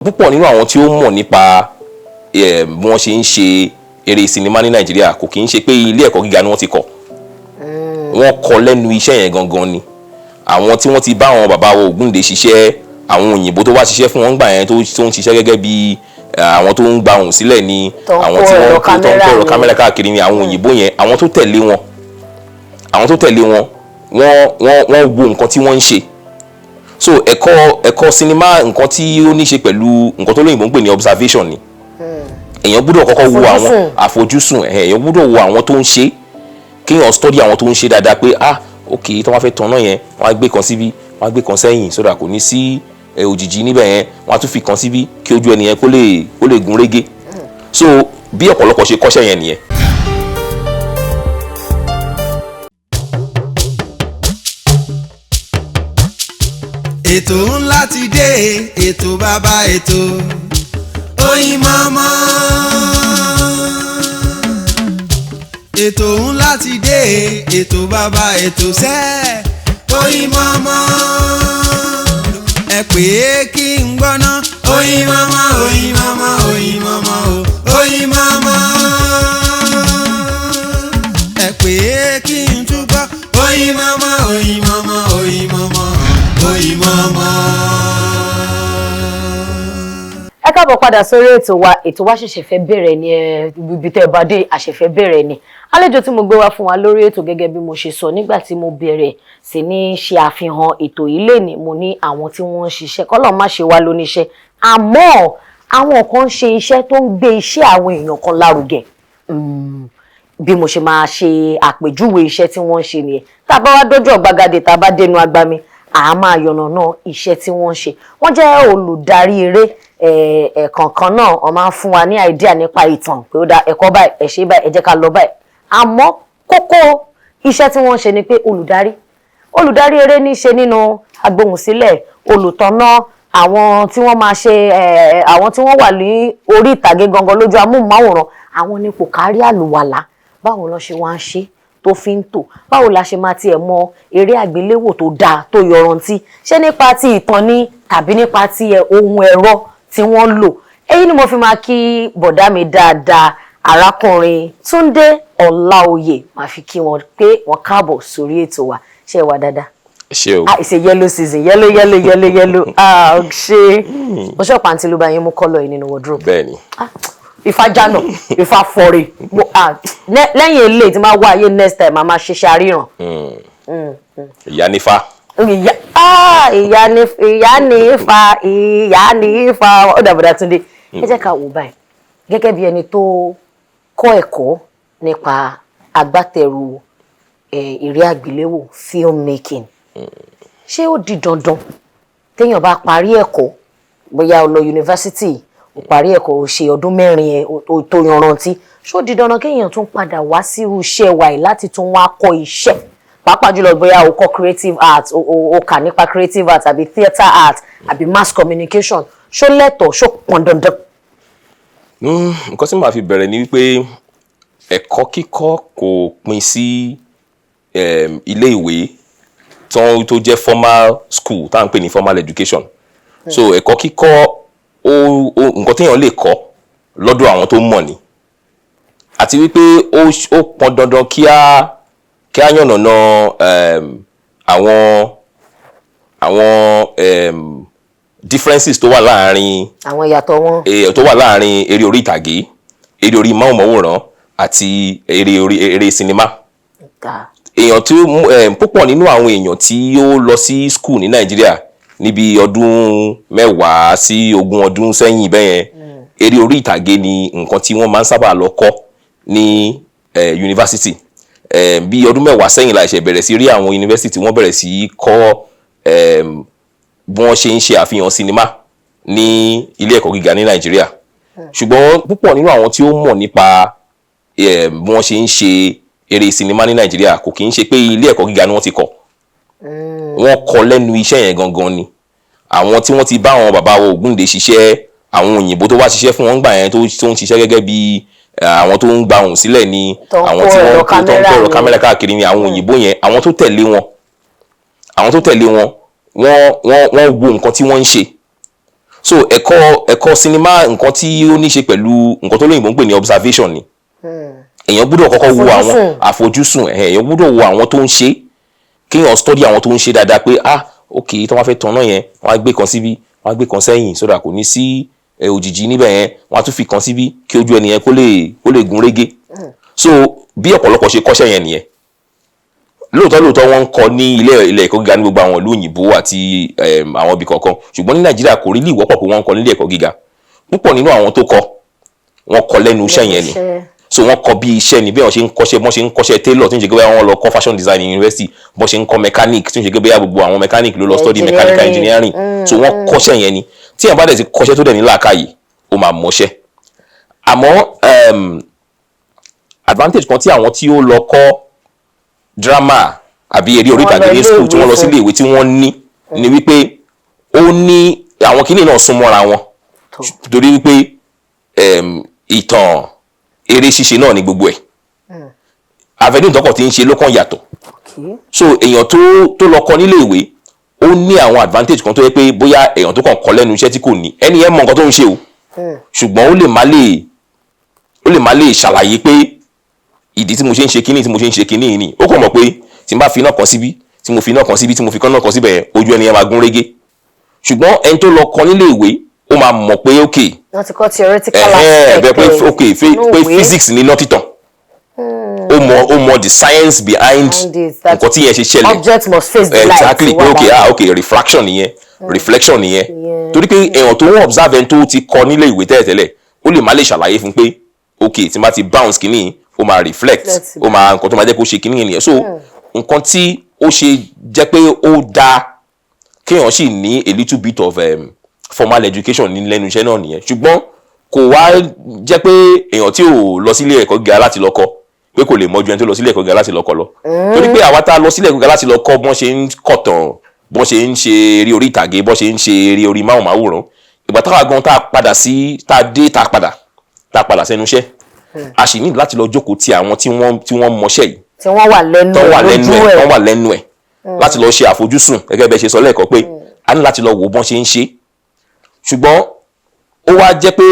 púpọ̀ nínú àwọn tí ó mọ̀ nípa bí wọ́n ṣe ń ṣe eré sinimá ní Nàìjíríà kò kì í ṣe pé ilé ẹ̀kọ́ gíga ni wọ́n ti kọ́ wọ́n kọ́ lẹ́nu iṣẹ́ yẹn gangan ni àwọn tí wọ́n ti bá àwọn bàbá wa Ògúndé ṣiṣẹ́ àwọn òyìnbó tó wá ṣiṣẹ́ fún wọn gbà yẹn tó ń ṣiṣẹ́ gẹ́gẹ́ bí àwọn tó ń gba ohùn sílẹ̀ ni àwọn tí wọ́n tó ń kó ẹ̀rọ kámẹ́rà káàkiri ni àwọn òyìnbó yẹn àwọn tó tẹ̀lé wọn wọ́n wo nǹkan tí wọ́n ń ṣe so ẹ̀kọ́ sinimá nǹkan tí ó ní ṣe pẹ̀lú nǹkan tó lóyìnbó ń pè ní observation ni èèyàn gbọ́dọ̀ kọ́kọ́ wo àwọn àfojúsùn èèyàn gbọ́dọ̀ wo àwọn tó ń ṣe kéèyàn study àwọn tó ń ṣe dáadáa pé ok tó wọ́n fẹ́ tọ̀nà yẹn wọ́n á gbé kan síbí wọ́n á gbé kan sẹ́yìn sódà kò ní sí òjìji níbẹ̀ yẹn wọ́n á tún fi kan síbí kí ojú ẹni yẹn kó lè gún régé so bí ọ̀pọ̀lọpọ̀ ṣe kọ́ṣẹ́ yẹn nìyẹn. ètò ńlá ti dé ètò bàbá ètò Oyinmomo. ètò ńlá ti dé ètò bàbá ètò sẹ́ Oyinmomo. ẹ pè é kí n gbọ́ná Oyinmomo Oyinmomo Oyinmomo Oyinmomo. ẹ pè é kí n túbọ̀ Oyinmomo Oyinmomo Oyinmomo Oyinmomo. ẹ káàbọ̀ padà sórí ètò wa ṣẹ̀ṣẹ̀ fẹ́ bẹ̀rẹ̀ ni ibi tẹ́ bá dé àṣẹ̀fẹ́ bẹ̀rẹ̀ ni àlejò tí mo gbé wá fún wa lórí ètò gẹ́gẹ́ bí mo ṣe sọ nígbà tí mo bẹ̀rẹ̀ sí ní ṣe àfihàn ètò yìí lénìí mo ní àwọn tí wọ́n ń ṣiṣẹ́ kọ́lọ̀ má ṣe wá lóníṣẹ́ àmọ́ àwọn kan ṣe iṣẹ́ tó ń gbé iṣẹ́ àwọn èèyàn kan lárugẹ bí mo ṣe máa ṣe àpèjúwe iṣẹ́ tí wọ́n ń ṣe nìyẹn tá a bá wá dójú ọ̀gbagadè tá a bá dénú agbami a máa yànnàná iṣẹ́ tí wọ́n ń ṣe wọ́n jẹ́ olùdarí eré ẹ̀ẹ̀kọ̀ọ̀kan náà wọ́n máa ń fún wa ní àìdíà nípa ìtàn pé ó dá ẹ̀kọ́ báyìí ẹ ṣe báyìí ẹ jẹ́ ká lọ báyìí àmọ́ kókó iṣẹ́ tí wọ́n ń ṣe ni pé olùdarí eré ní í ṣe nínú agbóhùnsílẹ̀ olùtọ́nà àwọn tí wọ́n máa ṣe àwọn tí wọ́n wà ní orí ìtàgé gangan lójú amóhùnmáwòrán àwọn ni kò kárí àlùwàlà báwo ló ṣe wá ń ṣe tó fi ń tò báwo la ṣe máa tiẹ̀ mọ eré àgbéléwò tó dáa tó yọrantí ṣé nípa ti ìtàn ni tàbí nípa ti ohun ẹ̀rọ tí wọ́n lò èyí ni mo fi máa kí bọ̀dá mi dáadáa arákùnrin Túndé Olaoye máa fi kí wọn pé wọn káàbọ̀ sórí ètò wa ṣé wà dáadáa. ṣé o. it's a yellow season yellow ṣe mo ṣe pàǹtí ló bá yín mú kọ́lọ̀ yìí nínú wardrobe. bẹ́ẹ̀ni. Ifá jánà Ifá fọre lẹ́yìn eléyìí tí máa wá ayé next time a máa ṣiṣẹ́ àríyàn. ìyá nífà. ìyá ní Ifá ó dàbọ̀dà Túndé ẹ jẹ́ ká wò báyìí gẹ́gẹ́ bí ẹni tó kọ́ ẹ̀kọ́ nípa agbátẹrù eré àgbéléwò filmmaking ṣé ó di dandan téèyàn bá parí ẹ̀kọ́ bóyá ó lọ yunifásitì ó parí ẹ̀kọ́ ó ṣe ọdún mẹ́rin tó yanrantí ṣó di dandan kéèyàn tún padà wá sí irú iṣẹ́ wa yìí láti tún wá kọ́ iṣẹ́ pàápàá jùlọ bóyá o kọ́ creative art o kà nípa creative art àbí theatre art àbí mass communication ṣó lẹ́tọ̀ọ́ ṣó pọn dandan. nǹkan tí màá fi bẹ̀rẹ̀ ni wípé ẹ̀kọ́ kíkọ́ kò pín sí ilé ìwé tó jẹ́ formal school tá à ń pè ní formal education so ẹ̀kọ́ kíkọ́ nǹkan téèyàn lè kọ́ lọ́dọ̀ àwọn tó mọ̀ ni àti wípé ó pọn dandan kí á yànnàná àwọn differences tó wà láàrin àwọn ìyàtọ̀ wọn tó wà láàrin eré orí ìtàgé eré orí máwòrán àti eré sinimá èèyàn tí púpọ̀ nínú àwọn èèyàn tí ó lọ sí school ní Nàìjíríà níbi ọdún 10 sí 20 ọdún sẹ́yìn bẹ́yẹn eré orí ìtàgé ni nǹkan tí wọ́n máa ń sábà lọ kọ́ ní yunifásitì bí ọdún 10 sẹ́yìn la ṣe bẹ̀rẹ̀ sí rí àwọn yunifásitì wọ́n bẹ̀rẹ̀ sí kọ́ bí wọ́n ṣe ń ṣe àfihàn sinimá ní ilé ẹ̀kọ́ gíga ní Nàìjíríà ṣùgbọ́n púpọ̀ nínú àwọn tí ó mọ̀ nípa bí wọ́n ṣe ń ṣe eré sinimá ní Nàìjíríà kò kì í ṣe pé ilé ẹ̀kọ́ gíga ni wọ́n ti kọ́ wọ́n kọ́ lẹ́nu iṣẹ́ yẹn gangan ni àwọn tí wọ́n ti bá àwọn bàbá wa Ògúndé ṣiṣẹ́ àwọn òyìnbó tó wá ṣiṣẹ́ fún wọn gbà yẹn tó ń ṣiṣẹ́ gẹ́gẹ́ bí àwọn tó ń gba ohùn sílẹ̀ ni àwọn tí wọ́n tó ń kó ẹ̀rọ kámẹ́rà káàkiri ni àwọn òyìnbó yẹn àwọn tó tẹ̀lé wọn wọ́n wo nǹkan tí wọ́n ń ṣe so ẹ̀kọ́ sinimá nǹkan tí ó ní ṣe pẹ̀lú nǹkan tó lóyìnbó ń pè ní observation ni èèyàn gbọ́dọ̀ kọ́kọ́ wo àwọn àfojúsùn èèyàn gbọ́dọ̀ wo àwọn tó ń ṣe kéèyàn study àwọn tó ń ṣe dáadáa pé ok tó wọ́n fẹ́ tan náà yẹn wọ́n á gbé kan síbí wọ́n á gbé kan sẹ́yìn sódà kò ní sí òjìji níbẹ̀ yẹn wọ́n á tún fi kan síbí kí ojú ẹni yẹn kó lè gún régé so bí ọ̀pọ̀lọpọ̀ ṣe kọ́ṣẹ́ yẹn nìyẹn lóòótọ́ wọ́n ń kọ́ ní ilé ẹ̀kọ́ gíga ní gbogbo àwọn ìlú òyìnbó àti àwọn ibì kọ̀ọ̀kan ṣùgbọ́n ní Nàìjíríà kò rí lè wọ́pọ̀ pé wọ́n ń kọ́ nílé ẹ̀kọ́ gíga púpọ̀ nínú àwọn tó kọ́ wọ́n kọ́ lẹ́nu iṣẹ́ yẹn ni so wọ́n kọ́ bí iṣẹ́ ni bí wọ́n ṣe ń kọ́ṣẹ́ tailor tó ń ṣe gẹ́gẹ́ bí wọ́n lọ kọ́ fashion design university bọ́n ṣe ń kọ́ mechanic tó ń ṣe gẹ́gẹ́ bí gbogbo àwọn mechanic ló lọ study mechanical engineering so wọ́n kọ́ṣẹ́ yẹn ni tí èèyàn bá dẹ̀ ti kọ́ṣẹ́ tó dẹ̀ ní làákàyè ó máa mọṣẹ́ àmọ́ advantage kan tí àwọn tí ó lọ kọ́ drama àbí eré orí ìtàgé ní school tí wọ́n lọ sí ilé ìwé tí wọ́n ní ni wípé ó ní àwọn kìíní náà sún mọ́ra wọn torí wípé ìtàn eré ṣíṣe náà ni gbogbo ẹ̀ avenue ìtọ́kọ̀ tí ń ṣe ló kàn yàtọ̀ so èèyàn tó lọ kọ́ nílé ìwé ó ní àwọn advantage kan tó yẹ pé bóyá èèyàn tó kàn kọ́ lẹ́nu iṣẹ́ tí kò ní ẹni yẹn mọ nǹkan tó ń ṣe o ṣùgbọ́n ó lè má lè ṣàlàyé pé ìdí tí mo ṣe ń ṣe kíní tí mo ṣe ń ṣe kíní ni ó kàn mọ̀ pé tí n bá fi iná kan síbí tí mo fi iná kan síbí tí mo fi kán náà kan síbẹ̀ ojú ẹni yẹn máa gún régé ṣùgbọ́n ẹni tó lọ kọ́ nílé ìwé ó máa mọ̀ pé ok wọ́n ti kọ́ theoretical aspect pé physics ní iná títàn ó mọ the science behind nǹkan tí yẹn ṣe ṣẹlẹ̀ object must face the light exactly pé ok refraction nìyẹn reflection nìyẹn torí pé èèyàn tó ń observe ẹni tó ti kọ́ nílé ìwé tẹ́lẹ̀tẹ́lẹ̀ ó lè má lè ṣàlàyé fún pé ok tí n bá ti bounce kìíní ó máa reflect ó máa nǹkan tó máa jẹ́ kó ṣe kìíní nìyẹn so nǹkan tí ó ṣe jẹ́ pé ó dáa kéèyàn sì ní a little bit of formal education ní lẹ́nu iṣẹ́ náà nìyẹn ṣùgbọ́n kò wá jẹ́ pé èèyàn tí ò lọ sílé ẹ̀kọ́ gíga láti lọ kọ́ pé kò lè mọ ju ẹni tó lọ sílé ẹ̀kọ́ gíga láti lọ kọ́ lọ torí pé àwa tá a lọ sílé ẹ̀kọ́ gíga láti lọ kọ́ bọ́n ṣe ń kọ̀tàn bọ́n ṣe ń ṣe eré orí ìtàgé bọ́n ṣe ń ṣe eré orí máwòrán ìgbà táwa gan tá a padà sí tá a padà sẹ́nu iṣẹ́ a sì ní láti lọ jókòó ti àwọn tí wọ́n mọṣẹ́ yìí tí wọ́n wà lẹ́nu ẹ̀ láti lọ ṣe àfojúsùn gẹ́gẹ́ bẹ́ẹ̀ ṣe sọ lẹ́ẹ̀kan pé a ní láti lọ wò bọ́n ṣe ń ṣe ṣùgbọ́n ó wá jẹ́ pé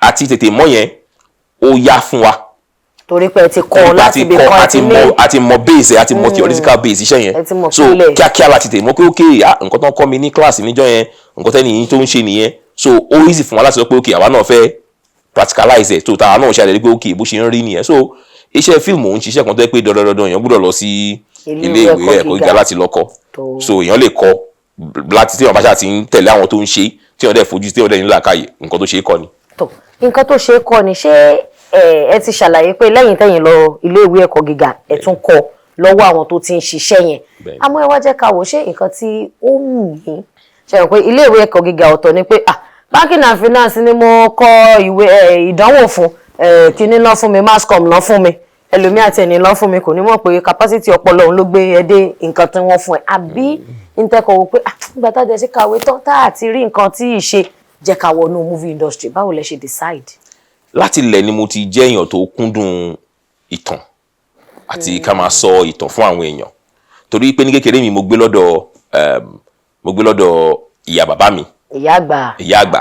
àti tètè mọ̀ yẹn ó yá fún wa torí pé ẹ ti kọ́ láti bí kan àti mọ̀ base àti mọ̀ theoretical base iṣẹ́ yẹn so kíákíá láti tètè mọ̀ pé ok nǹkan tó ń kọ́ mi ní kíláàsì níjọ́ yẹn nǹkan tẹ́ni yìí tó ń ṣe nìyẹn so ó easy fún wa láti sọ pé ok àwa náà fẹ́ practicalize ẹ̀ tó tàwa náà ṣe àlẹ́ pé ok bó ṣe ń rí nìyẹn so iṣẹ́ fíìmù ń ṣiṣẹ́ kan tó yẹ pé dandan èèyàn gbọ́dọ̀ lọ sí ilé ìwé ẹ̀kọ́ gíga láti lọ kọ́ so èèyàn lè kọ́ láti tí èèyàn bá ṣáà ti ń tẹ̀lé àwọn tó ń ṣe tí èèyàn dẹ̀ fojú tí èèyàn dẹ̀ ní làákàyè nǹkan tó ṣe é kọ́ ni. nǹkan tó ṣe é kọ́ ni ṣé ẹ ti ṣàlàyé pé lẹ́yìn tẹ́yìn lọ ilé ìwé ẹ̀kọ́ gíga ẹ tún kọ́ lọ́wọ́ àwọn tó ti ń ṣiṣẹ́ yẹn àmọ́ ẹ wá jẹ́ ká wò ṣé nǹkan tí ó wù yín ṣe rò pé ilé ìwé ẹ̀kọ́ gíga ọ̀tọ̀ ni pé banking and finance ni mo kọ ìwé ìdánwò fún kíní náà fún mi mass com náà fún mi ẹlòmíì àti ẹni lọ fún mi kò ní mọ̀ pé capacity ọpọlọ òun ló gbé ẹ dé nǹkan tí wọ́n fún ẹ àbí ntẹ́kọ̀ wò pé nígbà tá a jẹ́ sí kàwé tán tá a ti rí nǹkan tí ì ṣe jẹ́ ká wọnú movie industry báwo lẹ ṣe decide. láti ilẹ̀ ni mo ti jẹ́ èèyàn tó kúndùn ìtàn àti ká máa sọ ìtàn fún àwọn èèyàn torí pé ní kékeré mi mo gbé lọ́dọ̀ ìyá bàbá mi ìyá àgbà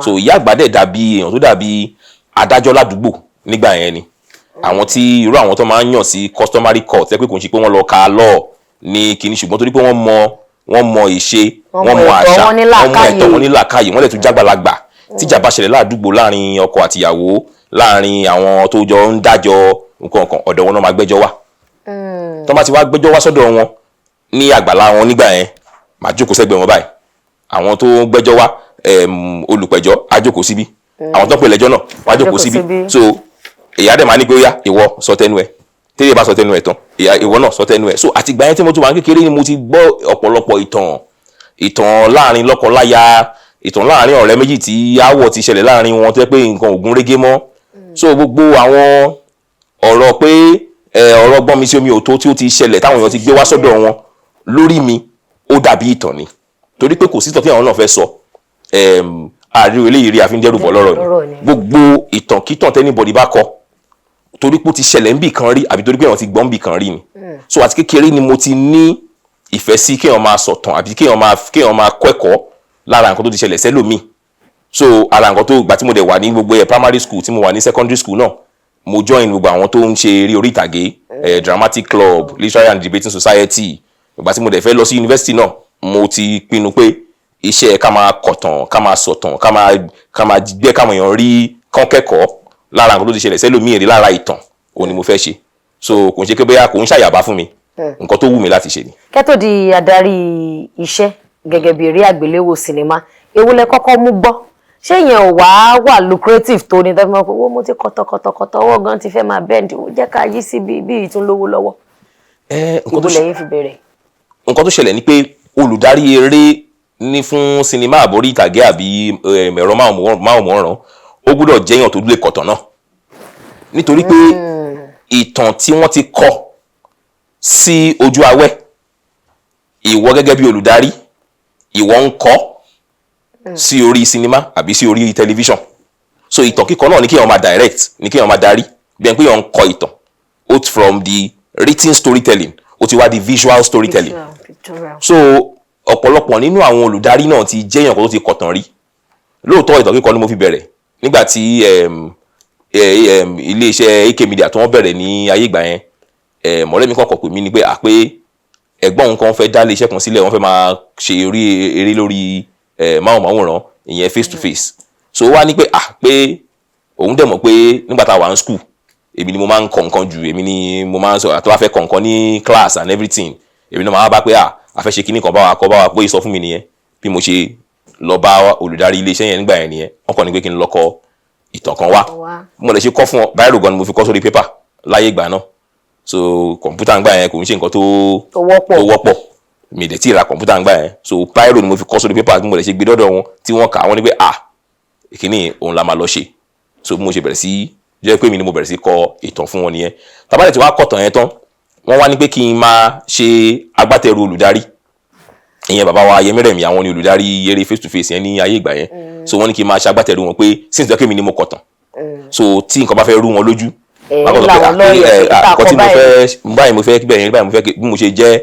so ìyá àgbà dẹ̀ dàbí èèyàn tó dàbí adájọ́ ládùúgbò nígbà yẹn ni àwọn tí irú àwọn tó máa ń yàn sí customary court ẹ pé kò ń ṣe pé wọ́n lọ ka law ní kinní ṣùgbọ́n torí pé wọ́n mọ ìṣe wọ́n mọ àṣà wọ́n mọ ẹ̀tọ́ wọn ní làákàyè wọ́n lè tún jágbàlagbà tíjà bá ṣẹlẹ̀ ládùúgbò láàrin ọkọ àtìyàwó láàrin àwọn tó jọ ń dájọ́ nǹkan ọ̀dọ̀ wọn náà máa gbẹ́jọ́ wá tó bá ti wá gbẹ́jọ́ wá sọ́dọ̀ wọn ní àgbàlá wọn nígbà yẹn máa jókòó sẹ́gbẹ̀ẹ́ wọn báyìí àwọn tó gbẹ́jọ́ wá olùpẹ̀jọ́ á jókòó síbí àwọn tó pè lẹ́jọ́ náà wá jókòó síbí so ìyá dẹ̀ máa ní pé ó yá ìwọ sọ tẹnu ẹ tẹ́lẹ̀ bá sọ tẹnu ẹ tán ìwọ náà sọ tẹnu ẹ so àtìgbà yẹn tí mo tún wà kékeré ni mo ti gbọ́ ọ̀pọ̀lọpọ̀ ìtàn láàrin lọ́kọ-láya ìtàn láàrin ọ̀rẹ́ méjì tí áwọ̀ ti ṣẹlẹ̀ láàrin wọn tó yẹ pé nǹkan ò gún régé mọ́ so gbogbo àwọn ọ̀rọ̀ pé ọ̀rọ̀ gbọ́n mi sí omi òtó tí ó ti ṣẹlẹ̀ táwọn èèyàn ti gbé wá sọ́dọ̀ wọn lórí mi ó dàbí ìtàn ni torí pé kò sí ìtàn tí àwọn náà fẹ́ sọ àríwé eléyìí rí àfíndẹ́rùbọ̀ lọ́rọ̀ ni gbogbo ìtàn kítàn tẹ́nibọ̀dì bá kọ torí pé ó ti ṣẹlẹ̀ ń bì kan rí àbí torí pé èèyàn ti gbọ́n bì kan rí ni so àti kékeré ni mo ti ní ìfẹ́ sí kéèyàn máa sọ̀tàn àbí kéèyàn máa kọ́ ẹ̀kọ́ lára nǹkan tó ti ṣẹlẹ̀ sẹ́lòmíì so ara nǹkan tó gbà tí mo dẹ̀ wà ní gbogbo primary school tí mo wà ní secondary school náà mo join gbogbo àwọn tó ń ṣe eré orí ìtàgé dramatic club literary and debating society. Ìgbà tí mo dẹ̀ fẹ́ lọ sí university náà mo ti pinnu pé iṣẹ́ ká máa kọ̀tàn ká máa sọ̀tàn ká máa gbé káwọn èèyàn rí kán kẹ́kọ̀ọ́ lára nǹkan tó ti ṣẹlẹ̀ sẹ́lòmíì rí lára ìtàn òun ni mo fẹ́ ṣe. So kò ń ṣe pé bóyá kò ń ṣàyàbá fún mi nǹkan tó wù mí láti ṣe ni. Kẹ́tò di adarí iṣẹ́ gẹ́gẹ́ bí eré àgbéléwò sinimá ewu lẹ kọ́kọ́ mú gbọ́ ṣé yẹn ò wà lucrative tó ní tẹ́fẹ́ mọ́ pé owó mo ti kọ̀tọ̀kọ̀tọ̀ owó gan ti fẹ́ máa bẹ́ẹ̀dì ó jẹ́ ká yí sí bí ìtún lówó lọ́wọ́. Ìbò lẹ́yìn fi bẹ̀rẹ̀. Nǹkan tó ṣẹlẹ̀ ni pé olùdarí eré ní fún sinimá àbórí ìtàgé àbí ẹ̀rọ máwòmọ́ràn ó gbọ́dọ̀ jẹ́yàn tó lè kọ̀tàn náà nítorí pé ìtàn tí wọ́n ti kọ sí ojú awẹ́ ìwọ gẹ́gẹ́ bí olùdarí ìwọ ń kọ sí orí sinimá àbí sí orí tẹlifíṣàn. So ìtàn kíkọ náà ní kí èèyàn máa direct ní kí èèyàn máa darí bí ẹni pé èèyàn ń kọ ìtàn out from the written storytelling ó ti wá di visual storytelling. So ọ̀pọ̀lọpọ̀ nínú àwọn olùdarí náà ti jẹ́yàn kan tó ti kọ̀tàn rí. Lóòótọ́ ìtàn kíkọ ni mo fi bẹ̀rẹ̀ nígbà tí iléeṣẹ́ AK Media tí wọ́n bẹ̀rẹ̀ ní ayé ìgbà yẹn mọ̀rẹ́ mi kọ́kọ́ pè mí ni pé ẹ̀gbọ́n òun kan fẹ́ dá iléeṣẹ́ kan sílẹ̀ wọ́n fẹ́ máa ṣe eré lórí máwòrán ìyẹn face to face. So wá ní pé pé òun dẹ̀ mọ̀ pé nígbà tá a wà ní school èmi ni mo máa ń kọ nǹkan jù èmi ni mo máa ń sọ àti wá fẹ́ kọ nǹkan ní class and everything èmi náà máa bá pé a fẹ́ ṣe kíní kan bá wa pé sọ fún mi nìyẹn bí mo ṣe lọ bá olùdarí iléeṣẹ́ yẹn nígbà yẹn nìyẹn wọ́n kàn ní pé kí n lọ kọ ìtàn kan wá mo lè ṣe kọ́ fún ọ báyìí gan ni mo fi kọ́ sórí pépà láyé ìgbà náà. So kọ̀ǹpútà ńgbà yẹn kò ń ṣe nǹkan tó wọ́pọ̀ mi dẹ̀ tí ì ra kọ̀ǹpútà ńgbà yẹn so báyìí ni mo fi kọ́ sórí pépà tí mo lè ṣe gbé dọ́dọ̀ wọn tí wọ́n kà wọ́n ní pé ìkíní òun la máa lọ ṣe. So bí mo ṣe bẹ̀rẹ̀ sí jẹ́ pé mi ni mo bẹ̀rẹ̀ sí kọ ìtàn fún wọn nìyẹn. Tàbá tí wọ́n á kọ̀tàn yẹn tán wọ́n wá ní pé kí n máa ṣe agbátẹrù olùdarí ìyẹn bàbá wa Yẹmírẹ̀mí àwọn ni olùdarí eré face to face yẹn ní ayé ìgbà yẹn. So wọ́n ní kí n máa ṣe agbátẹrù wọn pé since jẹ́ pé mi ni mo kọ̀tàn so tí nǹkan bá fẹ́ rú wọn lójú àkọ́tí mo fẹ́ bẹ́ẹ̀ yẹn bí mo ṣe jẹ́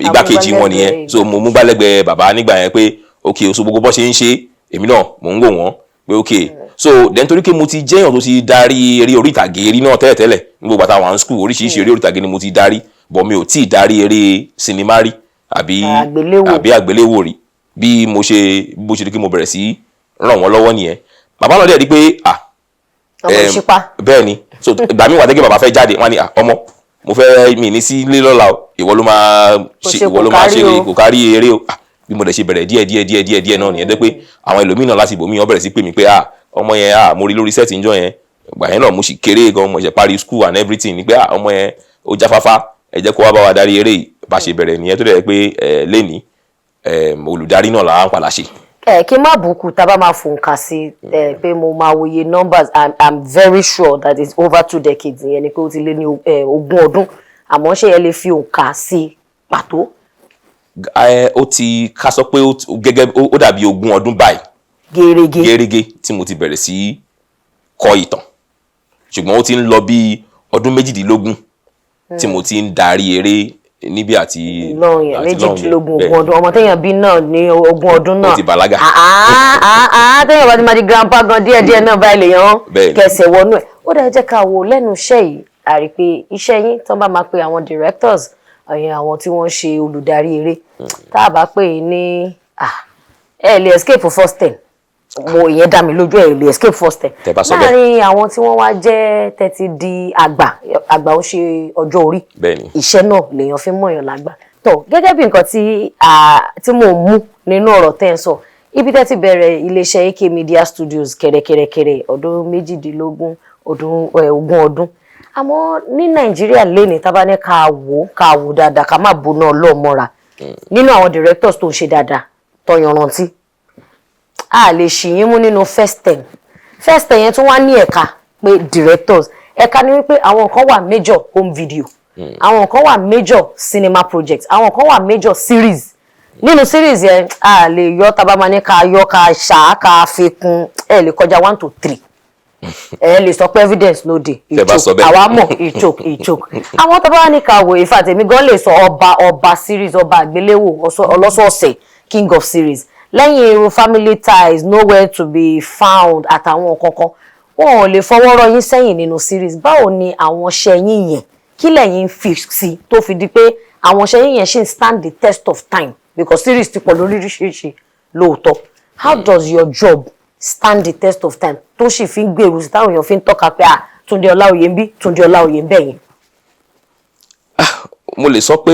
igbákejì wọn nìyẹn. So mo mú gbálẹ́gbẹ̀ẹ́ bàbá nígbà yẹn pé ok so gbogbo bọ́ ṣe ń ṣe èmi náà mò ń wò wọ́n pé ok so then torí pé mo ti jẹ́yàn tó ti darí eré orí ìtàgé rí náà tẹ́lẹ̀tẹ́lẹ̀ ní gbogbo àtàwọn àwọn school oríṣiríṣi eré orí ìtàgé ni mo ti darí but mi ò tí ì darí eré sinimá rí àbí àgbéléwò rí bí mo ṣe rí kí mo bẹ̀rẹ̀ sí ràn wọ́n lọ́wọ́ nìyẹn. Bàbá náà dẹ̀ rí pé bẹ́ẹ̀ ni so ìgbà mi wà tẹ́gẹ́ bàbá fẹ́ jáde wọ́n ní ọmọ mo fẹ́ mi ní sí ilé lọ́la o ìwọ ló máa ṣe kò kárí eré o bí mo dẹ̀ ṣe bẹ̀rẹ̀ díẹ̀ náà nìyẹn dẹ́ pé àwọn ẹlòmíràn láti ibòmíì wọ́n bẹ̀rẹ̀ sí pè mí pé ọmọ yẹn mo rí lórí sẹ́ẹ̀tì ńjọ́ yẹn ìgbà yẹn náà mo sì kéré gan mo ṣe parí school and everything ni pé ọmọ yẹn ó jáfáfá ẹ jẹ́ kó wá bá wa darí eré yìí bá ṣe bẹ̀rẹ̀ nìyẹn tó dẹ̀ pé lẹ́ni olùdarí náà là ń padà ṣe. Kí n má bùkù tá a bá máa fòǹkà sí pé mo máa wòye numbers I'm very sure that it's over 2 decades ìyẹn ni pé ó ti lé ní 20 ọdún àmọ́ ṣé ẹ lè fi òǹkà sí pàtó. Ó ti ká sọ pé gẹ́gẹ́ ó dàbí 20 ọdún báyìí gẹ́rẹ́gẹ́ tí mo ti bẹ̀rẹ̀ sí kọ ìtàn ṣùgbọ́n ó ti ń lọ bí ọdún 18 tí mo ti ń darí eré níbi àti lọ́yìn 18 ọdún ọmọ téèyàn bí náà ní 20 ọdún náà ó ti bàlágà téèyàn bá ti máa di grandpa gan díẹ̀díẹ̀ náà báyìí lèèyàn kẹsẹ̀ wọnú ẹ̀. Ó dẹ̀ jẹ́ ká wò lẹ́nu iṣẹ́ yìí àrí pé iṣẹ́ yín tó bá máa pe àwọn directors àwọn tí wọ́n ṣe olùdarí eré tá a bá pè é ní ẹ lè escape first 10 mo ìyẹn dá mi lójú ẹ lè escape first 10 láàrin àwọn tí wọ́n wá jẹ́ tẹ́tí di àgbà ó ṣe ọjọ́ orí iṣẹ́ náà lèèyàn fi mọ̀yàn lágbà tó gẹ́gẹ́ bí nǹkan tí mo mú nínú ọ̀rọ̀ tẹ́ ń sọ ibi tẹ́ ti bẹ̀rẹ̀ iléeṣẹ́ AK Media Studios kẹ̀rẹ̀kẹ̀rẹ̀ ọdún 18 ọdún 20 ọdún àmọ́ ní Nàìjíríà lẹ́ni tá bá ní ká wò dáadáa ká má bóná ọlọ́mọ́ra nínú àwọn directors tó ń ṣe dáadáa tó yanrantí a lè ṣì yín mú nínú first 10 yẹn tún wá ní ẹ̀ka pé directors ẹ̀ka ni wípé àwọn kan wà major home video àwọn kan wà major cinema project àwọn kan wà major series nínú series yẹn a lè yọ tábà máa ní ká yọ ká ṣá ká fi kún ẹ lè kọjá 1 to 3 ẹ lè sọ pé evidence no dey ìchoke àwa mọ̀ ìchoke àwọn tábà wà ní ká wò ìfà tèmi gan lè sọ ọba series ọba àgbéléwò ọlọ́sọ̀ọ̀sẹ̀ king of series lẹ́yìn irú family ties nowhere to be found àtàwọn kankan wọn ò lè fọwọ́ rọ́ yín sẹ́yìn nínú series. Báwo ni àwọn iṣẹ́ yín yẹn kí lẹ̀yin fi sí tó fi di pé àwọn iṣẹ́ yín yẹn ṣì ń stand the test of time because series ti pọ̀ lóríṣiríṣi lóòótọ́. How does your job stand the test of time tó sì fi ń gbèrú sí táwọn èèyàn fi ń tọ́ka pé Tunde Olaoye ń bí Tunde Olaoye ń bẹ̀yìn? Mo lè sọ pé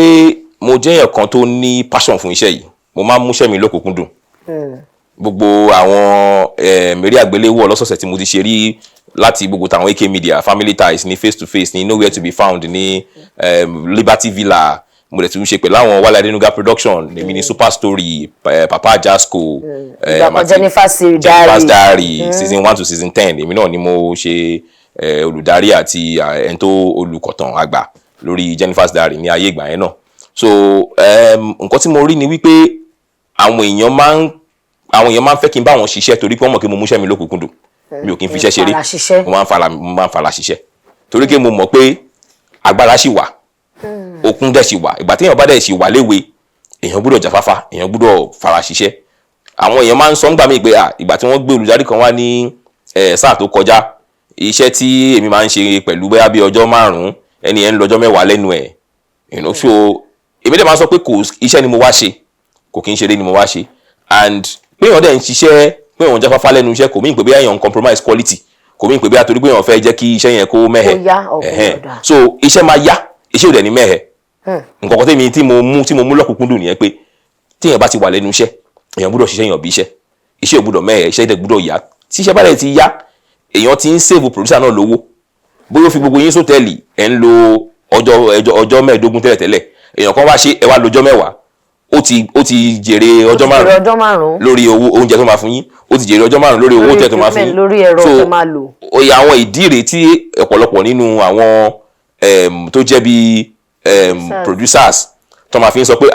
mo jẹ́ èèyàn kan tó ní passion fún iṣẹ́ yìí. Mo máa ń múṣẹ́ mi lókùnkúndùn. Gbogbo àwọn eré àgbéléwò ọlọ́sọ̀ọ̀sẹ̀ tí mo ti ṣe rí láti gbogbo tàwọn AK Media, Family Ties ní Face to Face ní Nowhere to be Found ní Liberty Villa, mo lè tún ṣe pẹ̀lú àwọn Wale Adenuga production èmi ní Super Story, Papa Jasco, Jennifer's Diary season 1 to season 10 èmi náà ni mo ṣe olùdarí àti ẹni tó olùkọ̀tàn àgbà lórí Jennifer's Diary ní ayé ìgbà yẹn náà. So nǹkan tí mo rí ni wípé àwọn èèyàn máa ń fẹ́ kí n bá wọn ṣiṣẹ́ torí pé wọ́n mọ̀ pé mo múṣẹ́ mi lókùnkúndùn. Mi ò kí n fi iṣẹ́ ṣeré, mo máa ń fara ṣiṣẹ́ torí pé mo mọ̀ pé agbára ṣì wà, okun dẹ̀ ṣì wà. Ìgbà tí èèyàn bá dẹ̀ ṣì wà léwe, èèyàn gbọ́dọ̀ jáfáfá, èèyàn gbọ́dọ̀ fara ṣiṣẹ́. Àwọn èèyàn máa ń sọ nígbà míì pé ìgbà tí wọ́n gbé olùdarí kan wá ní sáà tó kọjá, iṣẹ́ tí èmi máa ń ṣe pẹ̀lú bóyá bí ọjọ́ 5 ẹni ẹ̀ ń lọ́jọ́ 10 lẹ́nu ẹ̀. So èmi dẹ̀ máa ń sọ pé iṣẹ́ ni mo wá ṣe, kò kí n ṣeré ni mo wá ṣe. And pé èèyàn dẹ̀ ń ṣiṣẹ́ pé èèyàn jáfáfá lẹ́nu iṣẹ́ kò mí pé bí èèyàn compromise quality, kò mí pé bí àtòrí pé èèyàn fẹ́ jẹ́ kí iṣẹ́ yẹn kó mẹ́hẹ̀. So iṣẹ́ máa yá, iṣẹ́ ò dẹ̀ ní mẹ́hẹ̀. Nǹkan kan tí mo mú lọ́kùnkúndùn nìyẹn pé tí èèyàn bá ti wà lẹ́nu iṣẹ́, èèyàn gbọ́dọ̀ ṣiṣẹ́ èèyàn bí iṣẹ́ ò gbọ́dọ̀ mẹ́hẹ̀, iṣẹ́ dẹ̀ gbọ́dọ̀ yá. Tí iṣẹ́ bá dẹ̀ ti yá, èèyàn ti ń save producer náà lówó. Bóyá ó fi gbogbo yín sótẹ́ẹ̀lì ẹ̀ ń lo ọjọ́ 15 tẹ́lẹ̀tẹ́lẹ̀, èèyàn kan wá ṣe ẹ wá lọ́jọ́ 10, ó ti jèrè ọjọ́ 5 lórí owó oúnjẹ tó máa fún yín, ó ti jèrè ọjọ́ 5 lórí owó tẹ́ tó máa fún yín, lórí ẹ̀rọ tó máa lò. Oye àwọn ìdí rèé tí ọ̀pọ̀lọpọ̀ nínú àwọn tó jẹ́ bí producers tó máa fi ń sọ pé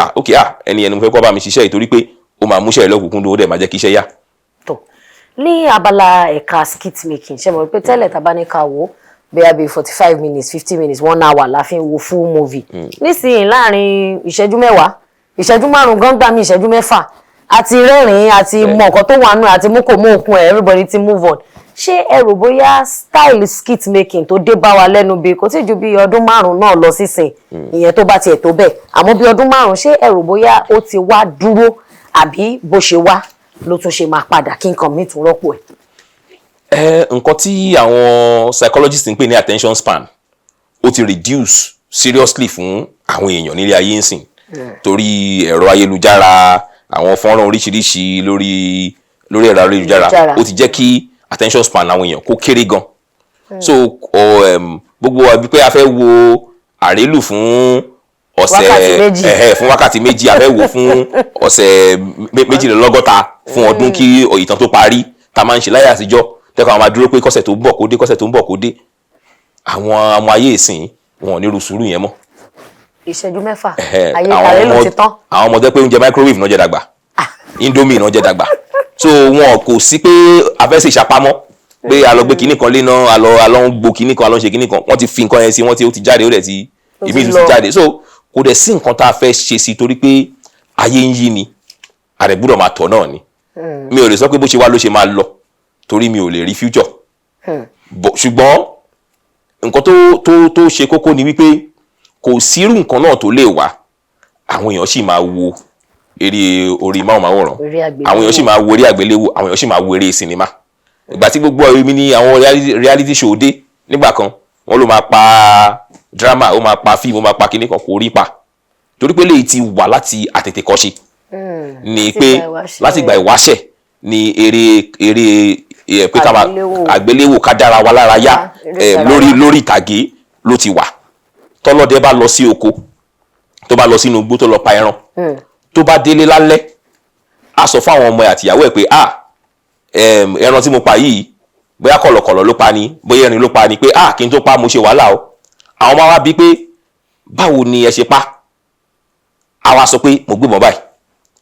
ẹni mo fẹ́ kó bá mi ṣiṣẹ́ ìtorí pé ó máa múṣẹ́ lọ́kùnkúndùn ó dẹ̀ máa jẹ́ kí iṣẹ́ yá. Ní abala ẹ̀ka skit making ṣe mọ̀ pé tẹ́lẹ̀ tá bá ní ká wò bóyá bíi 45 minutes 50 minutes 1 hour la fi ń wo full movie. Nísìnyí láàrin ìṣẹ́jú 10 ìṣẹ́jú 5 gan gbà mí ìṣẹ́jú 6 àti rẹ́rìn-ín àti mọ nǹkan tó wà nù àti mú kò mú òkun ẹ̀ everybody ti move on. Ṣé ẹ rò bóyá style skit making tó dé bá wa lẹ́nu bí kò tí ju bí ọdún 5 náà lọ sísìn ìyẹn tó bá tiẹ̀ tó bẹ́ẹ̀ àmọ́ bí ọdún 5 ṣé ẹ rò bóyá ó ti wá dúró àbí bó ṣe wá ló tún ṣe máa padà kí nǹkan mi tún rọ́pò ẹ̀? Nǹkan tí àwọn psychologists ń pè ní attention span ó ti reduce seriously fún àwọn èèyàn nílé ayé ń sìn torí ẹ̀rọ ayélujára, àwọn fọ́nrán oríṣiríṣi lórí ẹ̀rọ ayélujára ó ti jẹ́ kí attention span àwọn èèyàn kó kéré gan. So gbogbo àbí pé a fẹ́ wo àrélù fún ọ̀sẹ̀ fún wákàtí méjì, a fẹ́ wo fún ọ̀sẹ̀ 62 fún ọdún kí ìtàn tó parí tá máa ń ṣe láyé àtijọ́ tẹ́kọ̀ àwọn máa dúró pé kọ́sẹ̀ tó ń bọ̀ kó dé kọ́sẹ̀ tó ń bọ̀ kó dé. Àwọn ọmọ ayé ìsìn wọn ò ní ru sùúrù yẹn mọ́. Ìṣẹ́jú 6 ayé àrélù ti tán. Àwọn ọmọdé pé oúnjẹ microwave náà jẹ dàgbà, indomie náà jẹ dàgbà. So wọn kò sí pé a fẹ́ ṣe ìṣàpamọ́ pé a lọ gbé kinní kan léná a lọ ń gbo kinní kan a lọ ń ṣe kinní kan, wọ́n ti fi nǹkan yẹn sí, ó ti jáde ó dẹ̀ ti ìmí ìlú ti jáde. So kò dẹ̀ sí nǹkan tá a fẹ́ ṣe sí torí pé ayé ń yí ni àrẹ gbọ́dọ̀ máa tọ̀ náà ni. Mi ò lè sọ pé bó ṣe wá ló ṣe máa lọ torí mi ò lè rí future. Ṣùgbọ́n nǹkan tó ṣe kókó ni wípé kò sírú nǹkan náà tó lè wà, àwọn èèyàn sì máa wo eré orí máwòmáwòrán, àwọn èèyàn sì máa wo eré àgbéléwò, àwọn èèyàn sì máa wo eré sinimá. Ìgbà tí gbogbo èmi ní àwọn reality show dé nígbà kan, wọ́n ló máa pa drama, ó máa pa fíìmù, ó máa pa kinní kan, kò rí pa torí pé léyìí ti wà láti àtètèkọ́ṣe ni pé láti ìgbà ìwáṣẹ̀ ni eré pé ká máa àgbéléwò ká dára wa lára yá lórí ìtàgé ló ti wà. Tọ́lọ́dẹ bá lọ sí oko tó bá lọ sínú igbó tó lọ pa ẹran tó bá délé lálẹ́ á sọ fún àwọn ọmọ ẹ̀ àtìyàwó ẹ̀ pé ẹran tí mo pa yìí bóyá kọ̀lọ̀kọ̀lọ̀ ló pa ni bóyá ẹrin ló pa ni pé kí n tó pa mo ṣe wàhálà o. Àwọn ọmọ wa bí pé báwo ni ẹ ṣe pa, a wá sọ pé mo gbébọn báyìí,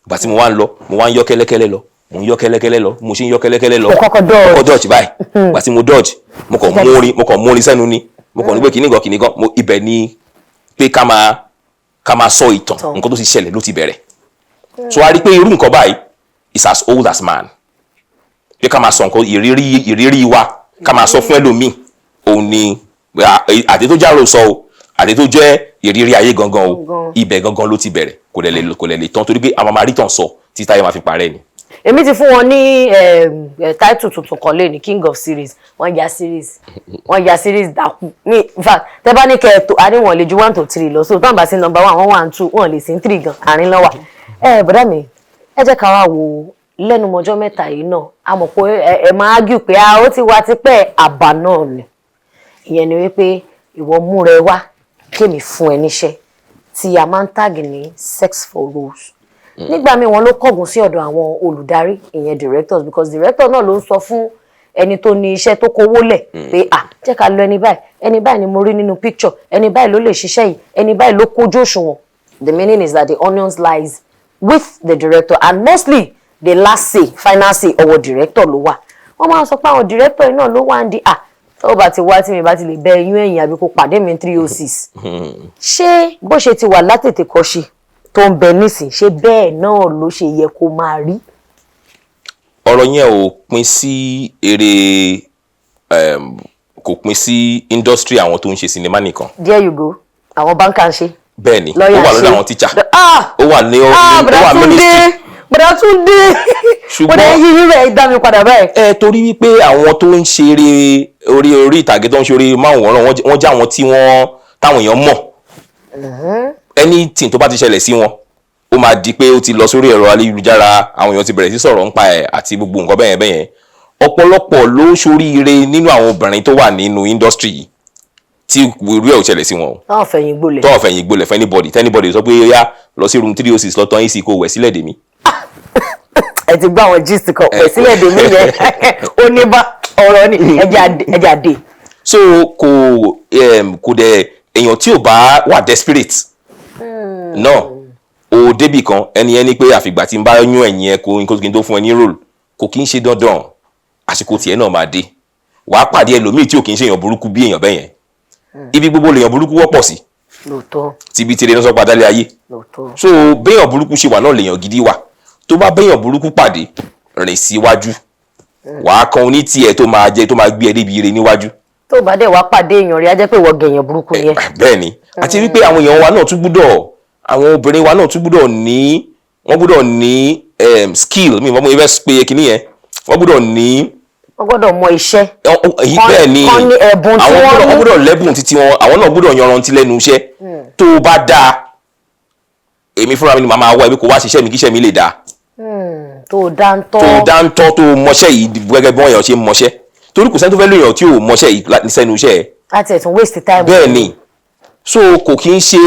ìgbà tí mo wá ń lọ mo wá ń yọ́ kẹ́lẹ́kẹ́lẹ́ lọ, mo ń yọ́ kẹ́lẹ́kẹ́lẹ́ lọ, mo ṣe ń yọ́ kẹ́lẹ́kẹ́lẹ́ lọ, kọ́kọ́ dodge báyìí, ìgbà tí mo dodge mo kàn mú orin sẹ́nu ni, mo kàn ní pé kìnnìkan ibẹ̀ ni pé ká máa sọ ìtàn nǹkan tó ti ṣẹlẹ̀ ló ti bẹ̀rẹ̀. So a rí pé irú nǹkan báyìí is as old as man. Pé ká máa sọ nǹkan ìrírí wa ká máa sọ fún ẹlòmíì òun ni àti tó járò sọ o àti tó jẹ́ ìrírí ayé gangan o ibẹ̀ gangan ló ti bẹ̀rẹ̀ kò lè lè tán torí pé àwọn máa rí tàn sọ tí táyé máa fi parẹ́ ni. Èmi ti fún wọn ní title tuntun kan lé ní King of Series wọ́n ya series dákú ní in fact tẹ́ bá ní kẹ́ẹ̀tọ́ àríwọ̀n lè ju 1 to 3 lọ so tán bá sí number 1 wọ́n 1 2 wọ́n lè sí 3 gan àárín lọ́wà. Bọ̀dá mi ẹ jẹ́ ká wá wo lẹ́nu mọ́jọ́ mẹ́ta yìí náà a mọ̀ pé ẹ máa argue pé ó ti wá tipẹ́ àbá náà ni ìyẹn ni wípé ìwọ múra ẹ wá kémi fún ẹ níṣẹ́ tí a máa ń tag ní sex for roles. Nígbà míì wọn ló kọ̀gùn sí ọ̀dọ̀ àwọn olùdarí ìyẹn directors because director náà ló ń sọ fún ẹni tó ní iṣẹ́ tó kówó lẹ̀ pé jẹ́ ká lọ ẹni báyìí ni mo rí nínú picture ẹni báyìí ló lè ṣiṣẹ́ yìí ẹni báyìí ló kójú òṣùwọ̀n. The meaning is that the onions lies with the director and mostly the last say final say ọwọ́ director ló wà. Wọ́n máa ń sọ pé àwọn director náà ló wà ń di tó bá ti wá tí mi bá ti lè bẹ ẹyún ẹ̀yìn àbí kó pàdé mi 306. Ṣé bó ṣe ti wà látètè kọ́ṣe tó ń bẹ nísìn ṣé bẹ́ẹ̀ náà ló ṣe yẹ kó máa rí? Ọ̀rọ̀ yẹn ò pín sí eré kò pín sí industry àwọn tó ń ṣe sinimá nìkan. There you go. Àwọn báńkà ń ṣe. Bẹ́ẹ̀ni ó wà lọ́dọ̀ àwọn teacher ó wà ní ministry. Bọ̀dá Túndé ṣùgbọ́n yíyí rẹ̀ dá mi padà báyìí. Torí wípé àwọn tó ń ṣe eré orí ìtàgé tó ń ṣe orí máwòrán wọ́n jẹ́ àwọn tí táwọn èèyàn mọ̀. Anything tó bá ti ṣẹlẹ̀ sí wọn ó máa di pé ó ti lọ sórí ẹ̀rọ ayélujára àwọn èèyàn ti bẹ̀rẹ̀ sí sọ̀rọ̀ nípa ẹ̀ àti gbogbo nǹkan bẹ́yẹn. Ọ̀pọ̀lọpọ̀ ló ṣoríire nínú àwọn obìnrin tó wà nínú industry yìí tí irú ẹ̀ ò ṣẹlẹ̀ sí wọn. Tọ́ọ̀ fẹ̀yìn gbolẹ̀ fún anybody sọ pé ó yá lọ sí room 306 lọ́tọ́ yín sí kó wẹ̀ sílẹ̀ dèmí. Ẹ ti gbọ́ àwọn gist kan wẹ̀ sílẹ̀ dèmí yẹn ó ní bá ọ̀rọ̀ ni ẹja dé. So kò dẹ̀ èèyàn tí ò bá wà desperate náà o débì kan ẹni pé àfìgbà tí n bá yún ẹ̀yìn ẹ kó kí n tó fún ẹ ní role kò kí n ṣe dandan àsìkò tiẹ̀ náà máa dé wàá pàdé ẹlòmíì tí ò kí n ṣe èèyàn burúkú bí èèyàn bẹ́yẹn ibi gbogbo lèèyàn burúkú wọ́pọ̀ sí lóòótọ́ tíbi tèrè náà sọ padà lé ayé so béèyàn burúkú ṣe wà náà lèèyàn gidi wà tó bá béèyàn burúkú pàdé rìn síwájú wàá kan oní tiẹ̀ tó máa gbé ẹ débi ire níwájú. tó bá dẹ̀ wá pàdé èèyàn rí á jẹ́ pé ìwọ gẹ̀yàn burúkú yẹn. bẹ́ẹ̀ ni àti wípé àwọn èèyàn wa náà tún gbúdọ̀ àwọn obìnrin wa náà tún gbúdọ̀ ní skill mi ìmọ̀ ìfẹ́ pé kíní yẹn wọ́n gbúdọ̀ mọ iṣẹ́. bẹ́ẹ̀ ni àwọn gbúdọ̀ lẹ́bùn títí wọn àwọn náà gbúdọ̀ yanrantí lẹ́nu iṣẹ́ tó bá dáa èmi fúnra mi ni màá wá ibi kò wá ṣiṣẹ́ mi kíṣẹ́ mi lè dáa. tó dáńtọ́ tó mọṣẹ́ yìí gẹ́gẹ́ bí wọ́n yàn ṣe ń mọṣẹ́ torí kò sẹ́ni tó fẹ́ lóyún tí ò mọṣẹ́ yìí sẹ́nu iṣẹ́ ẹ̀. láti ẹ̀tún waste time. bẹ́ẹ̀ ni so kò kí ń ṣe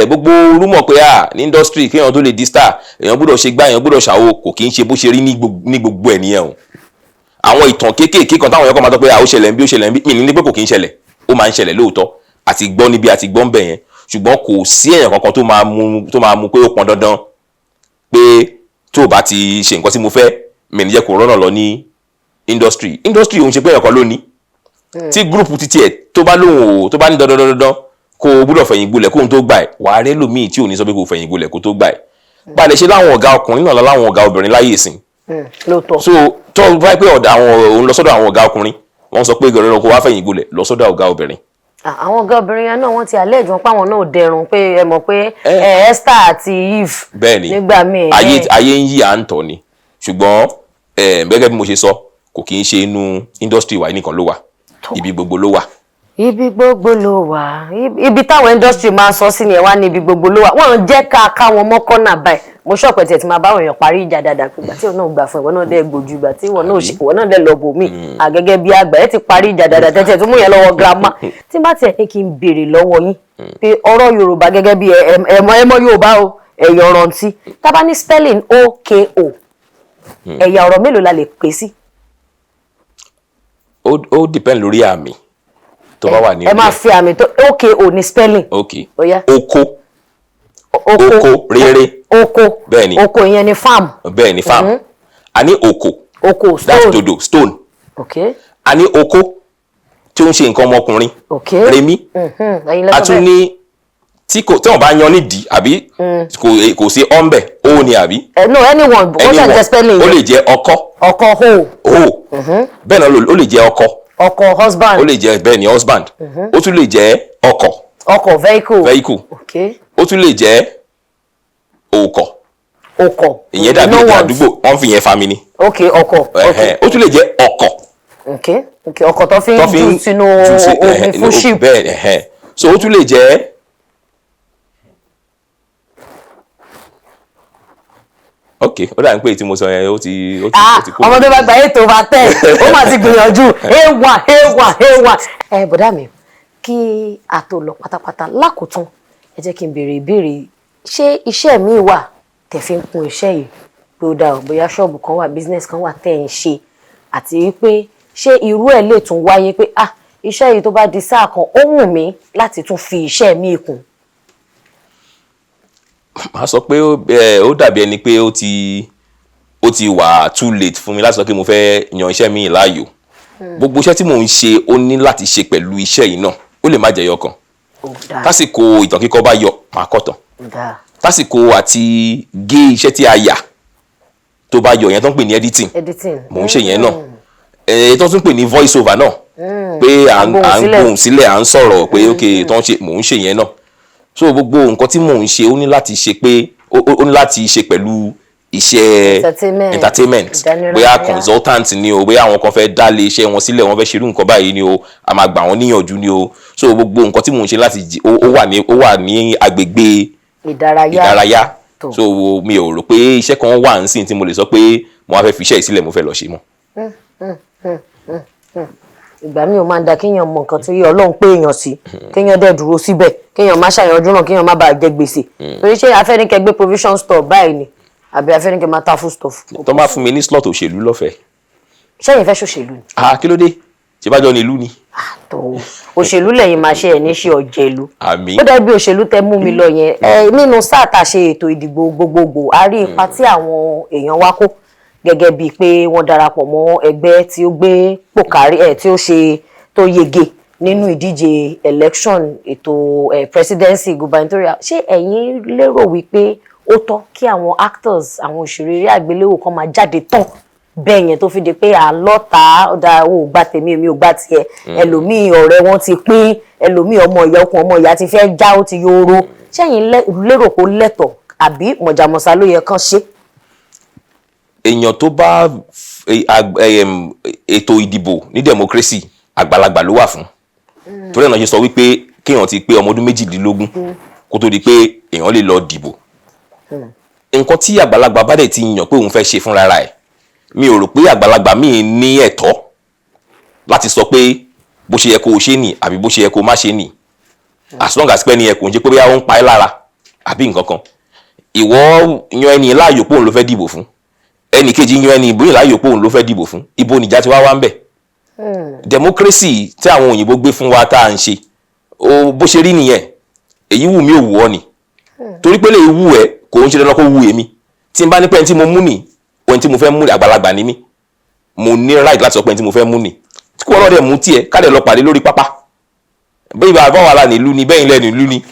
gbogbo rúmọ̀ pé ní industry kéèyàn tó lè di star èèyàn gbọ́dọ̀ ṣe gbá èèyàn gbọ́dọ̀ ṣàwó kò kí ń ṣe bó ṣe rí ní gbogbo ẹ̀ nìyẹn o. àwọn ìtàn kéékèèké kan táwọn èèyàn kan máa tọ́ pé ó ṣẹlẹ̀ ń bí mi ní pé kò kí ń ṣẹlẹ̀ ó máa ń ṣẹlẹ̀ lóòótọ́ àti gbọ́ níbi àti gbọ́ ń bẹ̀ yẹn ṣùgbọ́n kò sí èèyàn kankan tó máa mú pé ó pọn dandan pé tó bá ti ṣe nǹkan tí mo fẹ́ mi ní jẹ́ kó rọ́nà lọ ní industry òun ṣe pé èèyàn kan ló ní tí gúrùpù títí ẹ̀ tó bá ní dandan kó o gbúdọ̀ fẹ̀yìn gbolẹ̀ kó o tó gbà ẹ̀ wà á rẹ́ lòmíì tí ò ní sọ pé kó o fẹ̀yìn gbolẹ̀ kó o tó gbà ẹ̀ bá a lè ṣe láwọn ọ̀gá ọkùnrin náà láwọn ọ̀gá obìnrin láyé ìsìn. so tó bá pé òun lọ sọ́dọ̀ àwọn ọ̀gá ọkùnrin wọ́n sọ pé gẹ̀rẹ́ kó wá fẹ̀yìn gbolẹ̀ lọ sọ́dọ̀ ọ̀gá obìnrin. àwọn ọ̀gá obìnrin yẹn náà wọ́n ti alẹ́ ìjọ páwọn náà dẹrùn pé ẹ mọ̀ pé Esther àti Eve nígbà míì. ayé ń yí à ń tọ̀ ni ṣùgbọ́n gẹ́gẹ́ bí mo ṣe sọ kò kì í ṣe inú industry wa nìkan ló wà ibi gbogbo ló wà. Ibi gbogbo ló wà ibi táwọn industry máa ń sọ sí ni ẹ wá ní ibi gbogbo ló wà wọn jẹ́ ká wọn mọ́ kọ́nà báyìí mo ṣọ̀pẹ̀ tiẹ̀ tí máa bá àwọn èèyàn parí ìjà dáadáa pé ìgbà tí òun náà gbà fún ìwọ náà dẹ́ gbòjú ìgbà tí ìwọ náà dẹ́ lọ bò mí àgẹ́gẹ́ bí àgbà ẹ ti parí ìjà dáadáa tẹ́tẹ́ tó mú yẹn lọ́wọ́ girama tí bá tiẹ̀ ní kí n béèrè lọ́wọ́ yín pé ọ̀rọ̀ Yorùbá gẹ́gẹ́ bí ẹ̀mọ́ Yorùbá o ẹ̀yà ọ̀rántí tábà ní spelling OKO ẹ̀yà ọ̀rọ̀ mélòó la lè pè sí. ó depend lórí àmì tó bá wà ní. ẹ máa fi àmì tó OKO ní spelling. oko rere. oko bẹ́ẹ̀ni oko yẹn ni farm. bẹ́ẹ̀ni farm. a ní oko stone. that's dodo stone. a ní oko tí ó ń ṣe nǹkan ọmọkùnrin. remi. a tún ní tí wọ́n bá yan nídìí àbí kò sí ọ̀nbẹ̀ ó ní àbí. No, anyone ó ṣe jẹ́ spelling. ó lè jẹ́ ọkọ. ọkọ ho. bẹ́ẹ̀ náà ó lè jẹ́ ọkọ. ọkọ husband. ó lè jẹ́ bẹ́ẹ̀ ni husband. ó tún lè jẹ́ ọkọ̀. ọkọ̀ vehicle. ó tún lè jẹ́ òkọ̀. ìyẹn dàbí èdè àdúgbò wọ́n fi yẹn fa mi ni. ọkọ̀. ó tún lè jẹ́ ọkọ̀. ọkọ̀ tó fi ń jù sínú omi fún ship. bẹ́ẹ̀ so ó tún lè jẹ́ ó dà ń pè tí mo sọ yẹn ó ti kú. ọmọdé bá gba 8/10 ó máa ti gbìyànjú A1. Bọ̀dá mi kí a tó lọ pátápátá lákòótán ẹ jẹ́ kí n béèrè ìbéèrè ṣé iṣẹ́ mi wà tẹ́ fi ń kún iṣẹ́ yìí pé ó dáa bóyá ṣọ́ọ̀bù kan wà business kan wà tẹ́ ń ṣe àti wípé ṣé irú ẹ̀ lè tún wáyé pé iṣẹ́ yìí tó bá di sáà kan ó wù mí láti tún fi iṣẹ́ mi kún. màá sọ pé ó dàbí ẹni pé ó ti wà too late fún mi láti sọ pé mo fẹ́ yan iṣẹ́ mi láàyò. gbogbo iṣẹ́ tí mò ń ṣe ó ní láti ṣe pẹ̀lú iṣẹ́ yìí náà ó lè má jẹyọ kan. tásìkò ìtàn kíkọ bá yọ màá kọ tán. tásìkò àti gé iṣẹ́ tí a yà tó bá yọ yẹn tó ń pè ní editing mò ń ṣe yẹn náà. tó tún pè ní voice over náà pé à ń gbóhùn sílẹ̀ à ń sọ̀rọ̀ pé ok tó ń ṣe mò ń ṣe yẹn náà. so gbogbo nǹkan tí mò ń ṣe ó ní láti ṣe pé ó ní láti ṣe pẹ̀lú iṣẹ́ entertainment bóyá consultant ni o bóyá àwọn kan fẹ́ dá lé iṣẹ́ wọn sílẹ̀ wọ́n fẹ́ ṣerú nǹkan báyìí ni o a máa gbà wọ́n níyànjú ni o so gbogbo nǹkan tí mò ń ṣe láti ó wà ní agbègbè ìdárayá so mi ò rò pé iṣẹ́ kan wà nísìnyí tí mo lè sọ pé mo wá fẹ́ fi iṣẹ́ ìsílẹ̀ mo fẹ́ lọ ṣe mọ́. ìgbà mi ò máa ń da kéèyàn mọ nǹkan tí Ọlọ́run pé èèyàn sí kéèyàn dẹ̀ dúró síbẹ̀ kéèyàn má ṣàyànjú náà kéèyàn má bàa jẹ gbèsè torí ṣé afẹ́nikẹ́ gbé provision store báyìí ni àbí afẹ́nikẹ́ máa ta food stuff. tó máa fún mi ní slot òṣèlú lọ́fẹ̀ẹ́. ṣẹ́yìn fẹ́ ṣòṣèlú ni. kí ló dé ṣe bá jọ ní ìlú ni. òṣèlú lẹ́yìn máa ṣe ẹ̀ ní ṣe ọ̀jẹ̀lú. àmín. ó dàbí òṣèlú tẹ mú mi lọ yẹn nínú sáà tá a ṣe ètò ìdìbò gbogbogbò a rí ipa tí àwọn èèyàn wá kó gẹ́gẹ́ bíi pé wọ́n darapọ̀ mọ́ ẹgbẹ́ tí ó gbé pòkárí tí ó ṣe tó yege nínú ìdíje election ètò presidency gubernatorial ṣé ẹ̀yin lérò wípé ó tọ́ kí àwọn actors àwọn òṣèré eré àgbéléwò kan máa jáde tán bẹ́ẹ̀ yẹn tó fi di pé àlọ́ta ọ̀dà ò gbà tèmi èmi ò gbà tiẹ̀ ẹlòmíì ọ̀rẹ́ wọn ti pín ẹlòmíì ọmọ ìyá ọkùn ọmọ ìyá ti fẹ́ já ó ti yóró ṣẹ́yìn lérò pé ó lẹ́tọ̀ọ́ àbí mọ̀jàmọ́sá ló yẹ kán ṣe. èèyàn tó bá ètò ìdìbò ní democracy àgbàlagbà ló wà fún torí ẹ̀ náà ṣe sọ wípé kéèyàn ti pé ọmọ ọdún 18 kó tó di pé èèyàn lè lọ dìbò nǹkan tí àgbàlagbà bá dẹ̀ ti yàn pé òun fẹ́ ṣe fúnra ẹ̀ mi ò rò pé àgbàlagbà míì ní ẹ̀tọ́ láti sọ pé bó ṣe yẹ kó o ṣe nì àbí bó ṣe yẹ kó o má ṣe nì as long as pé ẹni yẹn kò ń ṣe pé bóyá ó ń pa ẹ́ lára àbí nǹkan kan ìwọ yan ẹni láàyò pé òun ló fẹ́ dìbò fún ẹnì kejì yan ẹni ìbòyìn láàyò pé òun ló fẹ́ dìbò fún ibo nìjà ti wá ń bẹ̀. democracy tí àwọn òyìnbó gbé fún wa tá à ń ṣe bó ṣe rí nìyẹn èyí wù mí ò wù ọ́ ni torí pé lè wù ẹ́ kò ń ṣe dandan kó wù èmi tí n bá ní pé ẹni tí mo mú nì ohun tí mo fẹ́ mú ní àgbàlagbà ni mí mo ní right láti sọ pé ẹni tí mo fẹ́ mú nì tí kò wọ́n lọ́dẹ̀ mú tiẹ̀ ká lè lọ pàdé lórí pápá bẹ́ẹ̀ bá bá wà lá nílùú ni bẹ́ẹ̀ ilẹ̀ nílùú ni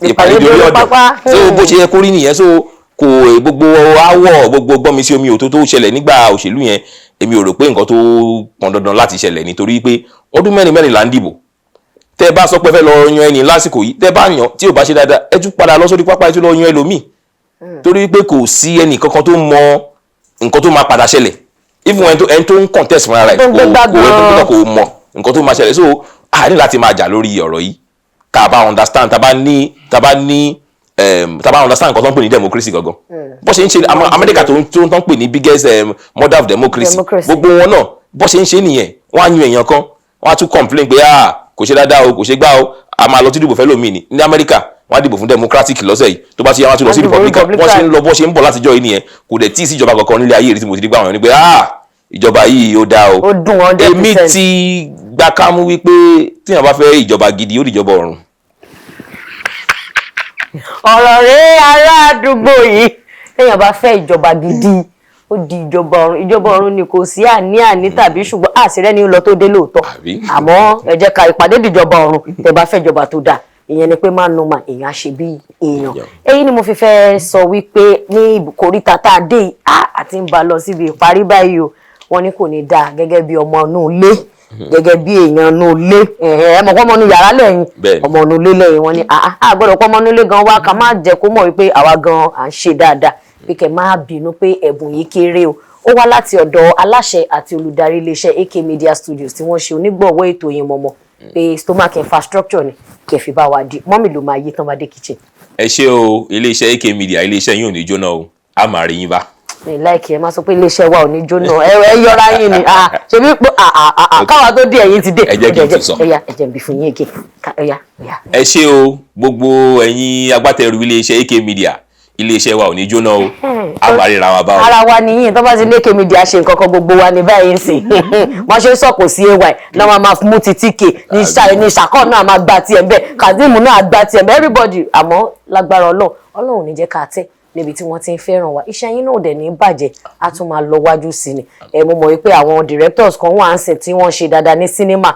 ìpàdé lórí ọ̀dọ̀ so bó ṣe yẹ kó rí nìyẹn so kò gbogbo awọ gbogbo gbọ́mi sí omi òtó tó ṣẹlẹ̀ nígbà òṣèlú yẹn èmi ò rò pé nǹkan tó pọn dandan láti ṣẹlẹ̀ nítorí pé ọdún mẹ́rin là ń dìbò tẹ́ bá sọ pé fẹ́ lọ yan ẹni lásìkò yìí tẹ́ bá yàn tí ò bá ṣe dáadáa ẹ tún padà lọ sórí pápá ẹ tún lọ yan ẹlòmíì torí pé kò sí ẹnì kankan tó mọ nǹkan tó máa padà ṣẹlẹ̀ even ẹni tó ń contest fúnra rẹ̀ kò mọ nǹkan tó máa ṣẹlẹ̀ so a ní láti máa jà lórí ọ̀rọ̀ yìí tá a bá understand tá a bá understand nǹkan tó ń pè ní democracy gangan bó ṣe ń ṣe Amẹ́ríkà tó ń pè ní biggest mother of democracy gbogbo wọn náà bó ṣe ń ṣe nìyẹn wọ́n á yan èèyàn kan wọ́n á tún complain pé kò ṣe dáadáa o kò ṣe gbá o a máa lọ tí dìbò fẹ́ lómi ní Amẹ́ríkà wọ́n á dìbò fún democratic lọ́sẹ̀ yìí tó bá ti yá wọ́n á tún lọ sí republican bó ṣe ń lọ bó ṣe ń bọ̀ látijọ́ yìí nìyẹn kò dẹ̀ tí ì sí ìjọba kankan nílé ayé rí tí mo ti rí gbà wọ́n ní pé ìjọba yìí ó dáa o èmi ti gbà kámú wípé tíyàn bá fẹ́ ìjọba gidi ó di ìjọba ọ̀run. ọ̀rọ̀ rẹ̀ ará àdúgbò yìí téèyàn bá fẹ́ ìjọba gidi ó di ìjọba ọ̀run ni kò sí àní tàbí ṣùgbọ́n àṣírẹ́ ni ó lọ tó dé lóòótọ́ àmọ́ ẹ jẹ́ ká ìpàdé dìjọba ọ̀run tẹ́ bá fẹ́ ìjọba tó dáa ìyẹn ni pé man no man èèyàn á ṣe bí èèyàn èyí ni mo fi fẹ́ sọ wípé ní ìkóríta tá a dé àti ń ba lọ síbi ìparí báyìí o wọ́n ní kò ní dáa gẹ́gẹ́ bí ọmọ inú ilé gẹ́gẹ́ bí èèyàn inú ilé ẹ mọ̀ pé ọmọ inú yàrá lẹ́yìn ọmọ inú ilé lẹ́yìn wọ́n ní àgbọ̀dọ̀ pé ọmọ inú ilé gan wá ká má jẹ́ kó mọ̀ wípé àwa gan à ń ṣe dáadáa pé kẹ́ má bínú pé ẹ̀bùn yìí kéré o ó wá láti ọ̀dọ̀ aláṣẹ àti olùdarí iléeṣẹ́ AK Media Studios tí wọ́n ṣe onígbọ̀wọ́ ètò Oyinmomo pé stomach infrastructure ni kẹfì bá wa di mọ́mì ló máa yí tán bá dé kitchen. ẹ ṣé o iléeṣẹ́ AK Media iléeṣẹ́ yín ò ní jóná o a máa rí yín bá. mi láìkí ẹ má sọ pé iléeṣẹ́ wa ò ní jóná ẹ yọra yín ni ṣe bí pé káwa tó dé ẹ̀yin ti dé ẹ jẹ́ kí n tún sọ ẹ jẹ́ n bí fún yín èké ẹ ṣé o gbogbo ẹ̀yin agbátẹrù iléeṣẹ́ AK Media iléeṣẹ́ wa ò ní jóná o a máa ríra wa bá o. ara wa nìyí tó bá ti AK Media ṣe nǹkan kan gbogbo wa ní báyìí ń sìn wọ́n ṣe sọ̀kò sí ay náà máa mú ti tíkè ní ṣàkọ́ náà máa gba tiẹ̀ bẹ́ẹ̀ Kazeem náà gba tiẹ̀ bẹ́ẹ̀ everybody àmọ́ lágbára Ọlọ́run ò ní jẹ́ ká tẹ́ níbi tí wọ́n ti ń fẹ́ràn wa iṣẹ́ yín náà dẹ̀ ní bàjẹ́ á tún máa lọ wájú sí ni mo mọ̀ wípé àwọn directors kan wà ń sìn tí wọ́n ṣe dáadáa ní sinimá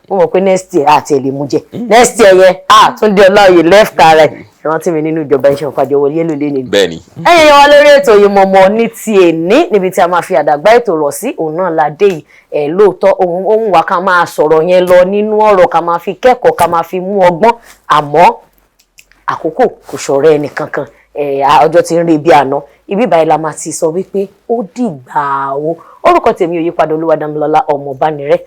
mo mọ̀ pé next year àti ẹ̀ lè mú jẹ next year yẹn Tunde Olaoye left and right rántí mi nínú ìjọba iṣẹ́ ìpàdé owó yẹ́lò lé ní. bẹ́ẹ̀ni. ẹ̀yin wa lórí ètò Oyinmomo ní ti èní níbi tí a máa fi àdàgbà ètò rọ̀ sí òun náà la dé yìí lóòótọ́ ohun wa ká máa sọ̀rọ̀ yẹn lọ nínú ọ̀rọ̀ ká máa fi kẹ́kọ̀ọ́ ká máa fi mú ọgbọ́n àmọ́ àkókò kò ṣọ̀rẹ́ ẹnì kankan ọjọ́ tí ń rí bí àná ibi ìbáyìí la máa ti sọ wípé ó dìgbà o orúkọ tèmi Oyèpadà Olúwadámilọ́lá Ọmọbánirẹ́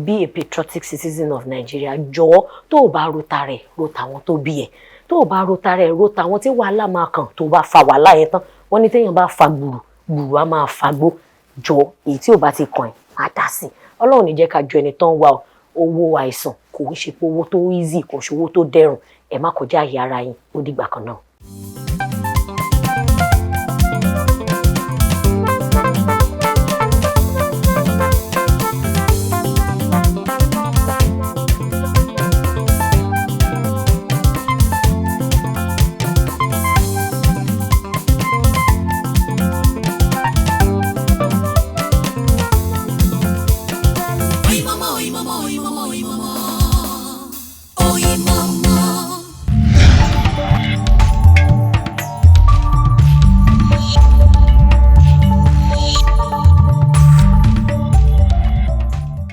be a patriotic citizen of Nigeria jọ̀ọ́ tó o bá rota rẹ̀ rota àwọn tó bí ẹ̀ tó o bá rota rẹ̀ rota àwọn tí wàhálà máa kàn tó bá fa wàhálà yẹn tán wọ́n ní téèyàn bá fa gbùrù á máa fagbó jọ èyí tí ò bá ti kàn ẹ́ má dá sí Ọlọ́run ní jẹ́ ká ju ẹni tán wá owó àìsàn kò ń ṣe pé owó tó easy kò ń ṣe owó tó dẹrùn ẹ má kọjá àyè ara yín ó dìgbà kan náà.